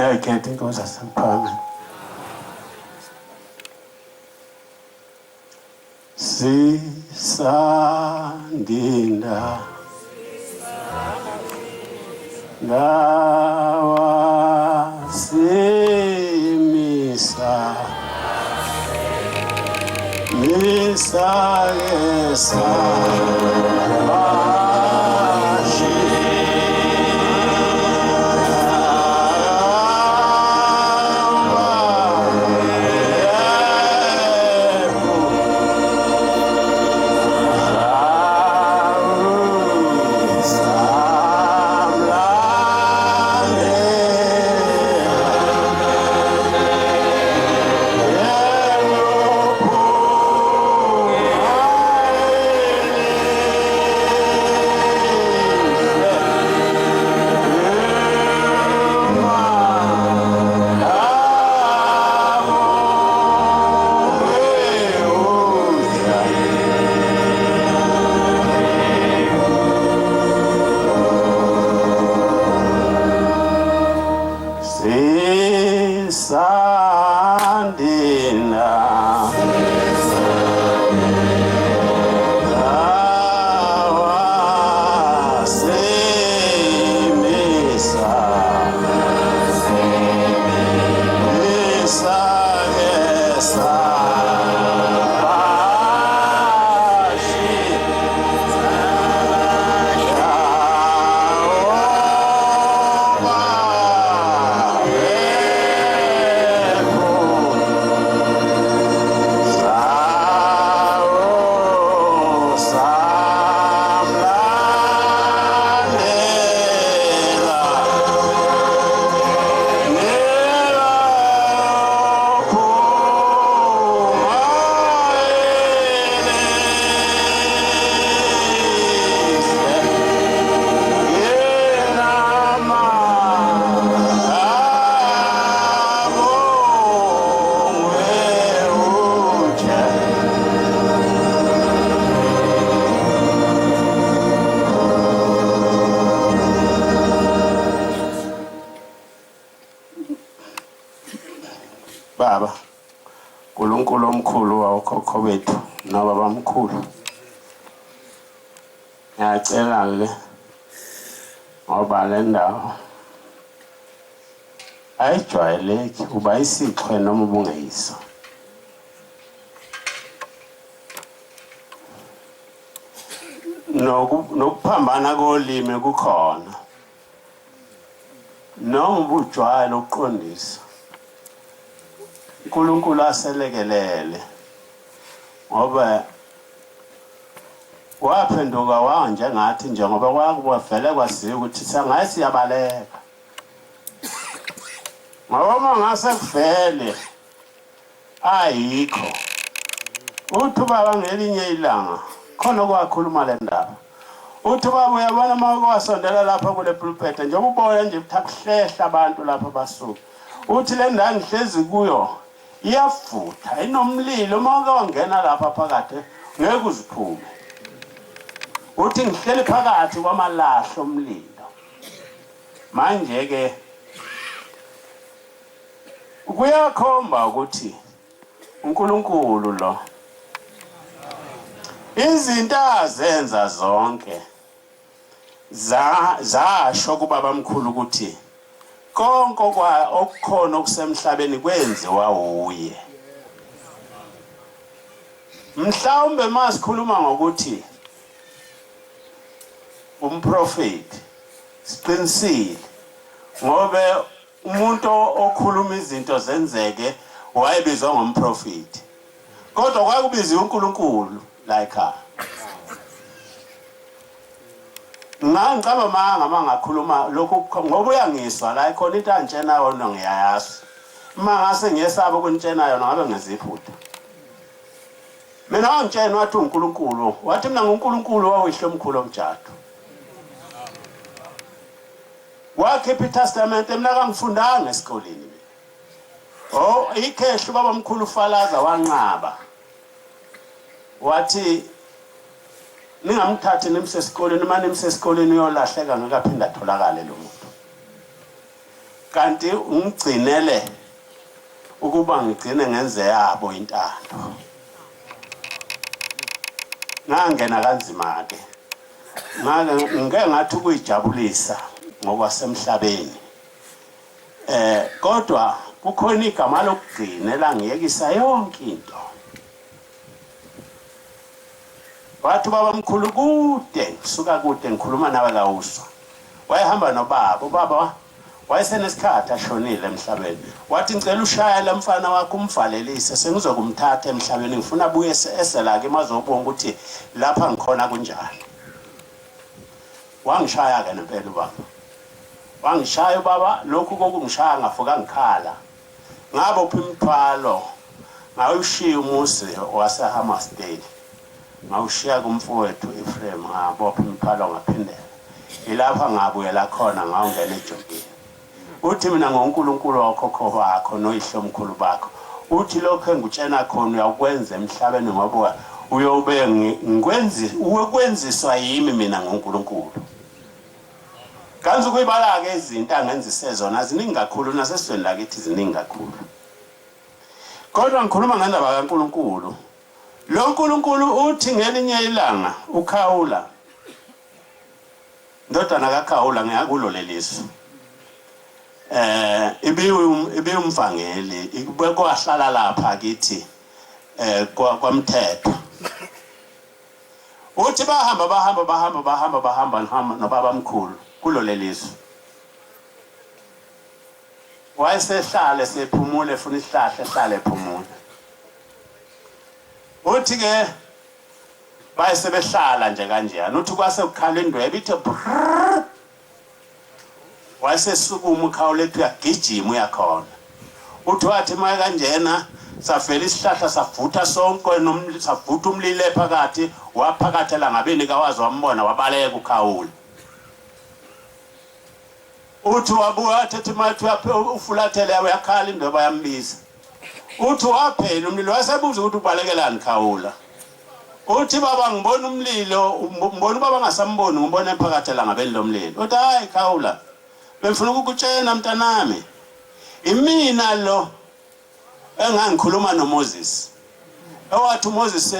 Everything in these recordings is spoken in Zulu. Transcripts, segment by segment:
ngiyayikhetha inkosi yasemphakeni. Sisandinda ndawa simisa misa yesa Baba uNkulunkulu omkhulu wawokhokho bethu nababa mkhulu, ngiyacela le ngoba le ndawo ayijwayeleki, uba isixhwe noma ubungeyiso. Nokuphambana kolimi kukhona, noma ubujwayelo ukuqondisa. uNkulunkulu aselekelele ngoba waphenduka wanjengathi njengoba kwakuvele kwaziwa ukuthi sangaye siyabaleka. Ngoba ngase kuvele ayikho uthi baba ngelinye ilanga khona kwakhuluma le ndaba, uthi baba uyabona makwasondela lapha kule pulpit nje ubona nje uthakuhlehla abantu lapha basuka, uthi le ndawo ngihlezi kuyo iyafutha inomlilo, mawuke wangena lapha phakathi ngeke uziphume. Uthi ngihleli phakathi kwamalahla omlilo. Manje ke kuyakhomba ukuthi uNkulunkulu lo izinto azenza zonke zasho kubaba mkhulu ukuthi konke okukhona okusemhlabeni kwenziwa uye. Mhlawumbe masikhuluma ngokuthi umprofeti siqinisile ngoba umuntu okhuluma izinto zenzeke wayebizwa ngomprofeti, kodwa kwakubiziwe uNkulunkulu like ngicaba mangakhuluma lokhu ngoba uyangiswa la ikhona into antshena yona ngiyayazi. Mangase ngiyesaba ukuntshena yona ngabe ngeziphutha. Mina wangitshena wathi uNkulunkulu, wathi mina nguNkulunkulu wawihle omkhulu omjado. Wakhipha iTestament mina kangifundanga esikoleni. Oh ikhehla baba mkhulu Falaza wanqaba. Wathi ningamthathi nimsesikoleni, manje nimsesikoleni uyolahleka ngekaphinda atholakale lo muntu. kanti ungigcinele ukuba ngigcine ngenze yabo intando. Ngangena kanzima ke. Ngeke ngathi ukuyijabulisa ngokwasemhlabeni. Kodwa kukhona igama lokugcina elangiyekisa yonke into. Wathi babamkhulu kude, suka kude ngikhuluma nawe kawuswa. Wayehamba nobaba, ubaba wayesenesikhathi ashonile emhlabeni. Wathi ngicela ushaya lemfana wakho umvalelise sengizokumthatha emhlabeni ngifuna abuye esela ke mazobonga ukuthi lapha ngikhona kunjani. Wangishaya ke nempela ubaba. Wangishaya ubaba lokhu kokungishaya ngafuka ngikhala. Ngabopha imithwalo ngawushiya umuzi waseHammersdale. Ngawushiya kumfowethu Ephraim ngabopha imithwalo ngaphindela. Ilapha ngabuyela khona ngawungena ejogeni. Uthi mina ngoNkulunkulu wakhokho bakho noyihlo omkhulu bakho. Uthi lokho engutshena khona uyakwenza emhlabeni ngoba uyobe ukwenziswa yimi mina ngoNkulunkulu. Kanzi kuyibala ke izinto angenzise zona ziningi kakhulu nasesizweni lakithi ziningi kakhulu. Kodwa ngikhuluma ngendaba kaNkulunkulu. Lo nkulunkulu uthi ngelinye ilanga uKhawula ndodana kaKhawula ngiyakulo leliso ibe umvangeli ikwahlala lapha kithi kwaMthetho. Uthi bahamba nobaba mkhulu kulo leliso. Wayesehlale sephumule efuna isihlahla ehlale ephumule. Uthi ke bayesebehlala nje kanjani uthi kwase ukukhala indwebe ithe wayesesukuma uKhawula ethi uyagijima uyakhona. Uthi wathi maye kanjena safela isihlahla savutha sonke savutha umlilo phakathi waphakathela ngabeni kawazi wambona wabaleka uKhawula. Uthi wabuya athi mathi ufulathele uyakhala indwebe yambiza. Uthi waphela umlilo wasebuza ukuthi ubalekelani Khawula. Uthi baba ngibona umlilo ngibona baba ngasamboni ngibona ephakathela ngabeni lomlilo. Uthi hayi Khawula bengifuna ukukutshela mntanami imina lo engangikhuluma noMoses. Owathi uMoses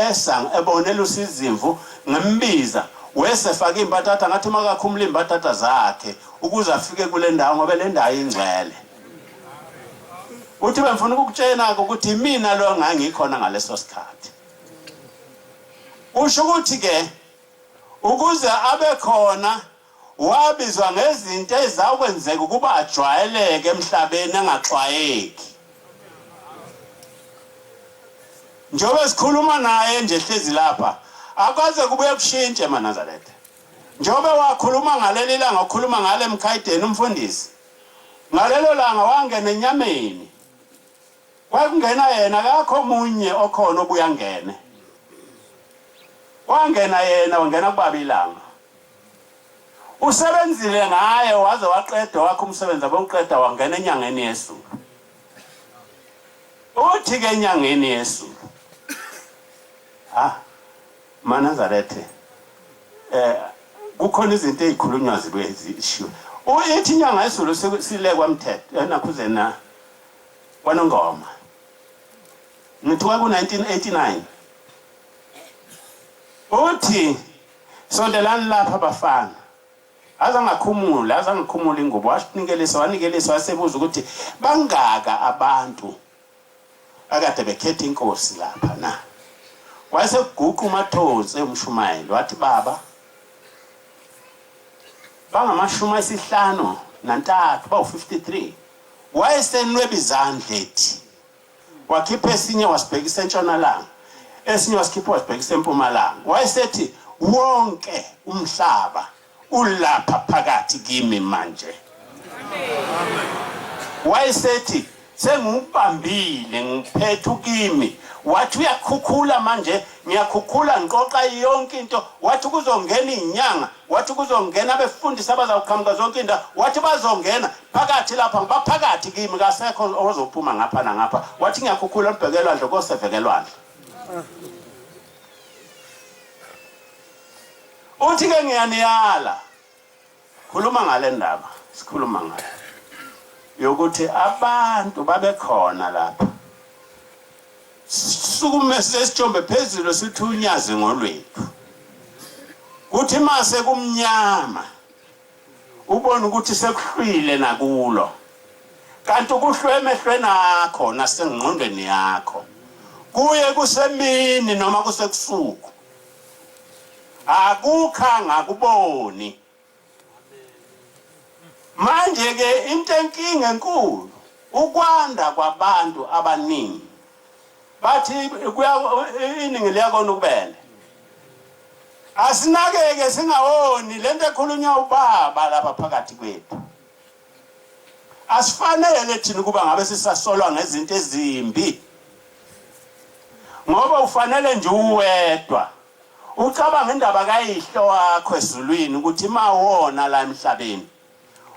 esang ebonela usizimvu ngimbiza wesefaka imbatata ngathi makakhumula imbatata zakhe ukuze afike kule ndawo ngoba le ndawo ingcwele. Uthi bengifuna ukukutshela ukuthi mina lo ngangikhona ngaleso sikhathi. Usho ukuthi ke ukuze abe khona wabizwa ngezinto ezakwenzeka ukuba ajwayeleke emhlabeni engaxwayeki. Njobe sikhuluma naye nje hlezi lapha akwaze kubuye kushintshe eNazaretha. Njobe wakhuluma ngaleli langa ukhuluma ngale eMkhayideni umfundisi. Ngalelo langa wangena enyameni. Kwakungena yena akakho omunye okhona obuya ngene. Wangena yena wangena kubabilanga. Usebenzile ngaye waze waqeda wakhe umsebenzi abonqeda wangena enyangeni yeSulu. Uthi ke enyangeni yeSulu. Nazaretha kukhona izinto ezikhulunywa zibezishiwe. Uyithi inyanga yeSulu sile kwaMthetho enakhuzena kwaNongoma. Ngithuka ku1989. Uthi sondelani lapha bafana. Azangikhumula ingubo wanikelisa wasebuza ukuthi bangaka abantu akade bekhetha inkosi lapha na. Wayeseguqa uMathosi umshumayeli wathi baba bangamashumi ayisihlanu nantathu bawu53 wayesenweba izandla ethi wakhipha esinye wasibhekisa entshonalanga esinye wasikhipha wasibhekisa empumalanga. Wayesethi wonke umhlaba ulapha phakathi kimi manje. Wayesethi sengubambile ngiphethe ukimi. Wathi uyakhukhula manje ngiyakhukhula ngiqoqa yonke into. Wathi kuzongena inyanga, wathi kuzongena abefundisi abazawuqhamuka zonke into. Wathi bazongena phakathi lapha ngibaphakathi kimi kasekho ozophuma ngapha nangapha. Wathi ngiyakhukhula mbhekelwandle kosevekelwandle. Uthi ke ngiyaniyala khuluma ngale ndaba sikhuluma ngayo. yokuthi abantu babekhona lapha sukume sesijombe phezulu sithunyaze ngolwethu kuthi mase kumnyama ubona ukuthi sekuhlwile nakulo kanti kuhlwe emehlweni akho nasengqondweni yakho kuye kusemini noma kusekusuku akukha ngakuboni manje ke into enkinga enkulu ukwanda kwabantu abaningi bathi kuya iningi liyakona ukubele asinakeke singawoni lento ekhulunywa ubaba lapha phakathi kwethu asifanele thina kuba ngabe sisasolwa ngezinto ezimbi ngoba ufanele nje uwedwa ucabanga indaba kayihlo wakho ezulwini ukuthi mawona la emhlabeni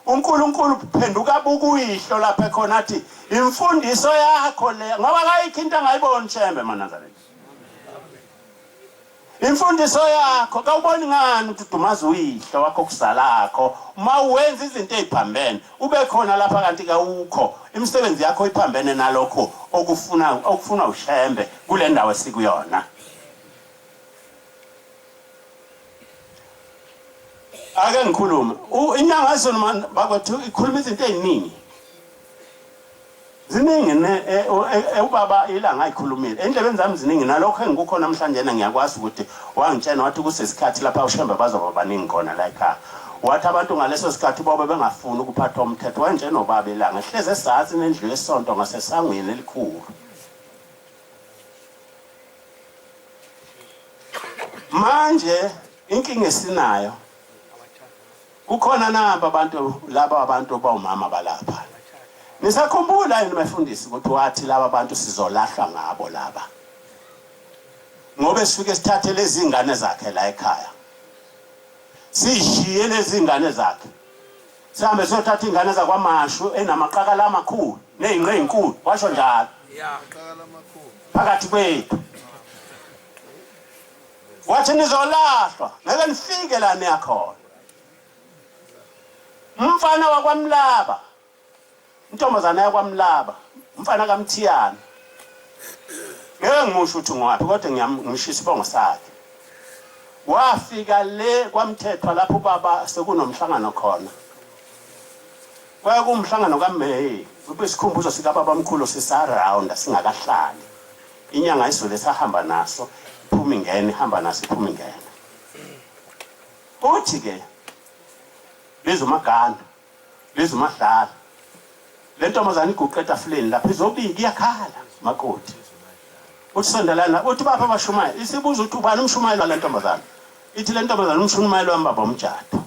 uNkulunkulu phenduka bukuyihlo lapha khona athi imfundiso yakho le ngoba kayikho into angayiboni Shembe eManazareti imfundiso yakho kawuboni ngani ukuthi udumaza uyihlo wakho kusalakho uma uwenza izinto eziphambene ube khona lapha kanti kawukho imisebenzi yakho iphambene nalokho okufuna uShembe kule ndawo esikuyona ake ngikhuluma inyanga yesona bakwethu ikhuluma izinto eziningi ziningi ubaba ilanga ayikhulumile endlebeni zami ziningi nalokho engikukhona namhlanje ngiyakwazi ukuthi wangitshena wathi kusesikhathi lapha uShembe bazoba baningi khona la ekhaya wathi abantu ngaleso sikhathi bobe bengafuni ukuphatha umthetho wanjena ubaba ilanga hleze esazi nendlu yesonto ngasesangweni elikhulu manje inkinga esinayo kukhona namba abantu laba abantu bawumama balapha nisakhumbula yini bafundisi ukuthi wathi laba abantu sizolahla ngabo laba ngoba sifike sithathe lezi ingane zakhe la ekhaya sishiye lezi ingane zakhe sihambe sothatha ingane zakwaMashu enamaqakala amakhulu nezingqe ezinkulu washo njalo amaqakala amakhulu phakathi kwethu wathi nizolahlwa ngeke nifike la niyakhona umfana wakwaMlaba intombazana yakwaMlaba umfana kaMthiyana ngeke ngimusho ukuthi ngwapi kodwa ngiyamngishisa isibongo sakhe wafika le kwaMthethwa lapho ubaba sekunomhlangano khona kwakumhlangano kaMeyi ubesikhumbuzo sika baba omkhulu sisa-round singakahlali inyanga isole sahamba naso iphuma ingene ihamba naso iphuma ingene uthi ke lizo magana lizo madlala le ntombazana iguqe etafuleni lapha izobika iyakhala makoti uthi sondelana uthi bapha abashumayela isibuza ukuthi ubani umshumayelo le ntombazana ithi le ntombazana umshumayelo wambaba umjado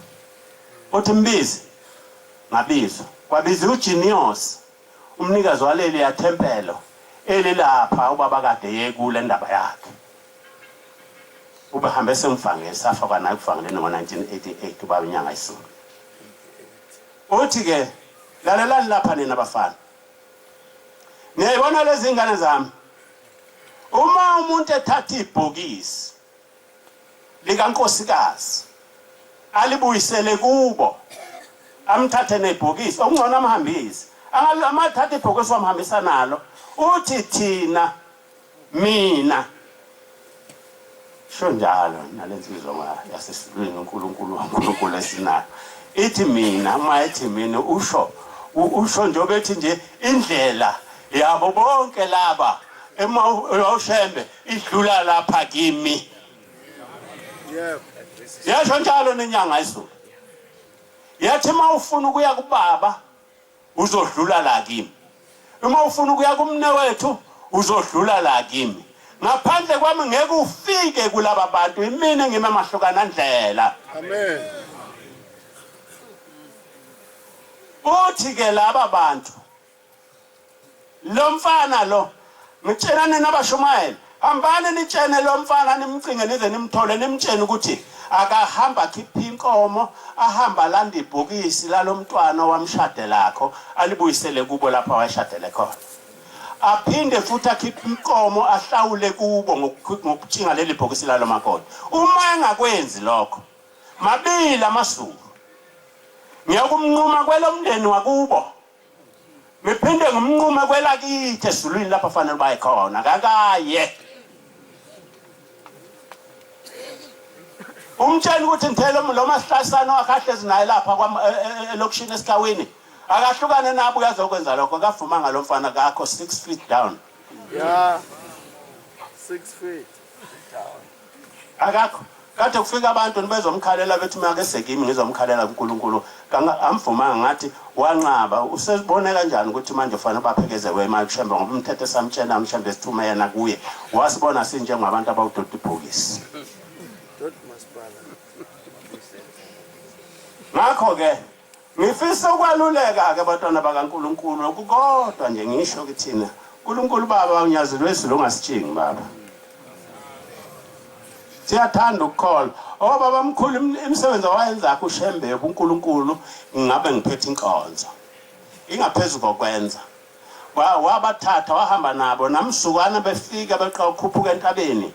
uthi mbizi ngabizo kwabiza uGenius umnikazi waleli ya tempelo elilapha ubaba kade yekule ndaba yakhe ubehambe semfange safa kwanayo kufangeleni ngo1988 ubaba inyanga isulu uthi ke lalelani lapha nina bafana niyayibona lezi ingane zami uma umuntu ethatha ibhokisi likankosikazi alibuyisele kubo amthathe nebhokisi okungcono amhambisi amathatha ibhokisi wamhambisa nalo uthi thina mina sho njalo nalensizwa yasesilweni uNkulunkulu esinayo ithi mina mayithi mina usho njengoba ethi nje indlela yabo bonke laba uShembe idlula lapha kimi yasho njalo nenyanga isulu yathi mawufuna ukuya kubaba uzodlula la kimi uma ufuna ukuya kumnewethu uzodlula la kimi ngaphandle kwami ngeke ufike kulaba bantu imini ngime mahlukana ndlela amen uthi ke laba bantu lo mfana lo ngitshelane nabashumayeli hambani nitshene lo mfana nimcinge nize nimthole nimtshene ukuthi akahamba khipha inkomo ahamba landa ibhokisi lalomntwana wamshade lakho alibuyisele kubo lapha washadele khona aphinde futhi akhipha inkomo ahlawule kubo ngokutshinga leli bhokisi lalo makoti uma engakwenzi lokho mabili amasuku ngiyakumnquma kwelomndeni wakubo ngiphinde ngimnqume kwelakithi ezulwini lapha fanele baye khona kakaye umtshela ukuthi ngithele lo masihlasana wakhahlezi naye lapha elokishini eSihlawini akahlukane nabo uyazokwenza lokho akavuma ngalo mfana kakho 6 feet down yeah 6 feet down akakho kade kufika abantu nibezomkhalela bethi make sekimi ngizomkhalela kuNkulunkulu amvumanga ngathi wanqaba usezibone kanjani ukuthi manje ufanele baphekeze wema kushembe ngoba umthetho samtshela amshembe sithuma yena kuye wasibona sinjengabantu abawudoda ibhokisi ngakho ke ngifisa ukwaluleka ke abantwana bakaNkulunkulu okukodwa nje ngisho kithina uNkulunkulu baba unyazile wesilo ongasitshingi baba siyathanda ukukhola baba mkhulu imisebenzi owayenza kushembe uNkulunkulu ngabe ngiphethe inkonzo ingaphezulu kokwenza wabathatha wahamba nabo namsukwana befika beqa ukhuphuka entabeni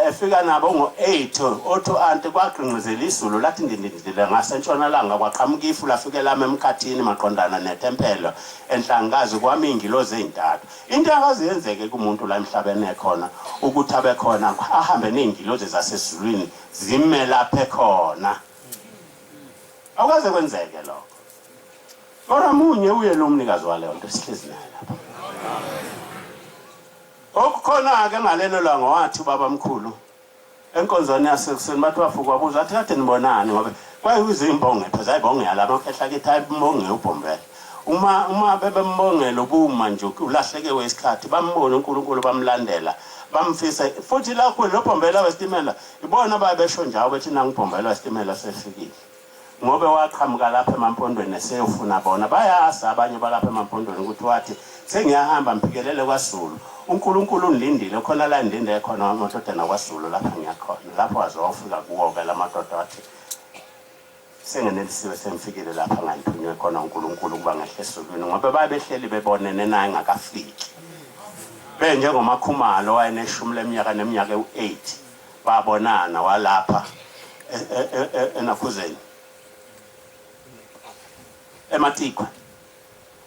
efika nabo ngo8 otho anti kwaqinqizela izulu lathi ndindindile ngasentshonalanga kwaqhamuka ifu lafike lami emkhathini maqondana netempelo enhlangazi kwami ingilozi ezintathu into akaziyenzeke kumuntu la emhlabeni ekhona ukuthi abe khona ahambe nezingilozi zasezulwini zime lapha ekhona awukaze kwenzeke lokho kodwa munye uye lo mnikazi waleyo nto sihlezi naye lapha okukhona ke ngalelo langa wathi baba mkhulu enkonzweni yasekuseni bathi wafuka wabuza athi kade nibonani ngoba kwayizimbonge phela ayibonge yalabo khehla kithi ayimbonge ubhombela uma bebembongela ubuma nje ulahleke wesikhathi bambona uNkulunkulu bamlandela bamfisa futhi lakho lo bhombela wesitimela ibona bayabesho njalo bethi nangibhombela wesitimela sefikile ngobe waqhamuka lapha emampondweni eseyofuna bona bayasa abanye balapha emampondweni ukuthi wathi sengiyahamba mphikelele kwaSulu uNkulunkulu undindile khona la ndinde khona amadodana kwaSulu lapha ngiyakhona lapho wazofika kuwoke lamadoda wathi sengenelisiwe semfikile lapha nganthunywe khona uNkulunkulu kuba ngehle eSulwini ngoba babehleli bebonene naye ngakafiki benjengomakhumalo wayeneshumi leminyaka neminyaka u8 babonana walapha eNakhuzeni eMatikwa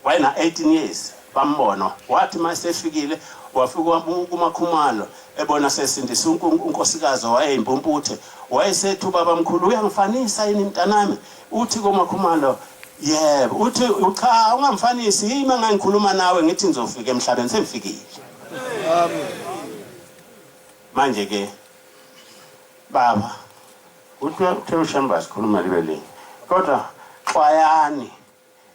wayena 18 years bambona wathi masefikile wafika kumakhumalo ebona sesindisa unkosikazi wayeyimpumputhe wayesethu baba mkhulu uyangifanisa yini mntanami uthi kumakhumalo yebo uthi cha ungamfanisi yimi ngangikhuluma nawe ngithi ngizofika emhlabeni semfikile amen manje ke baba uthi ushamba sikhuluma libe linye kodwa xwayani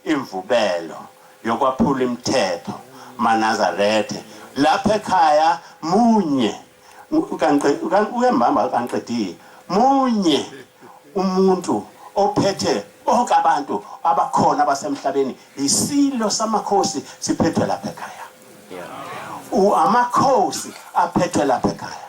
imvubelo yokwaphula imithetho maNazaretha lapha ekhaya munye uyembamba kanqedile munye umuntu ophethe bonke abantu abakhona abasemhlabeni isilo samakhosi siphethwe lapha ekhaya amakhosi aphethwe lapha ekhaya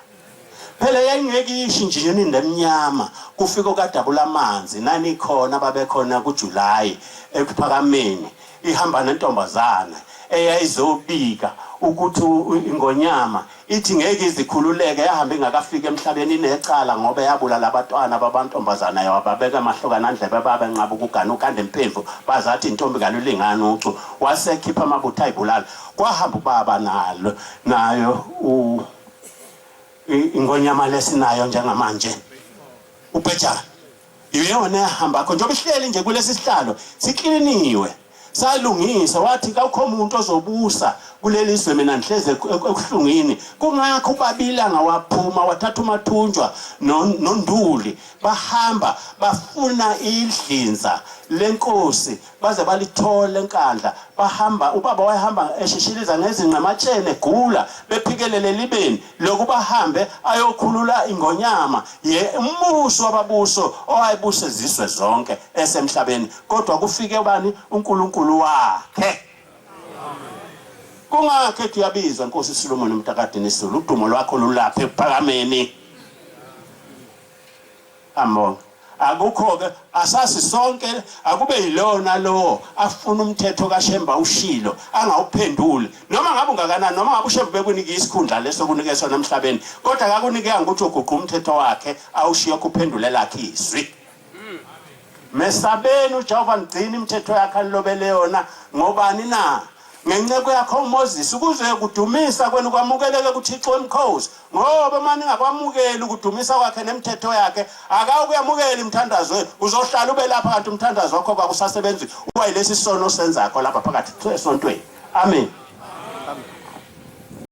phela yayingekisho nje indemnyama kufika okadabula amanzi nani khona babekhona kuJuly ekuphakameni ihamba nentombazana eyayizobika ukuthi ingonyama ithi ngeke izikhululeke yahambe ingakafika emhlabeni inecala ngoba yabulala abantwana babantombazana yababeka amahlokana andlebe baba enqaba ukugana ukande impemvu bazathi intombi kalulingana ucu wasekhipha amabutha ayibulala kwahamba ubaba nayo ingonyama lesinayo njengamanje ubhejana iyona ehamba khona njengoba ihleli nje kulesi sihlalo sikliniwe salungisa wathi kakho umuntu ozobusa kuleli zwe mina nihleze ekuhlungini kungakho babilanga waphuma wathatha umathunjwa nonduli bahamba bafuna idlinza lenkosi baze balithole enkandla bahamba ubaba wayehamba eshishiliza ngezinqamatshene gula bephikelele libeni lokuba hambe ayokhulula ingonyama umbuso wababuso owayebusa izizwe zonke esemhlabeni kodwa kufike ubani uNkulunkulu wakhe kungakhe tuyabizwa Nkosi Solomon umtakadini isulu udumo lwakho lulapha ephakameni amon akukho ke asasi sonke akube yilona lo afuna umthetho kaShemba ushilo angawuphenduli noma ngabe ungakanani noma ngabe uShemba bekunika isikhundla leso kunike sona emhlabeni kodwa akakunike ukuthi uguqa umthetho wakhe awushiye kuphendulela lakhe izwi mesabeni uJehova nigcina imithetho yakhe anilobele yona ngobani na ngenceko yakho uMoses ukuze kudumisa kwenu kwamukeleke kuThixo wemkhosi ngoba manje ngakwamukeli ukudumisa kwakhe nemithetho yakhe akawukuyamukela imthandazo wenu uzohlala ube lapha kanti umthandazo wakho kwakusasebenzi uwayilesi sono senzakho lapha phakathi esontweni amen.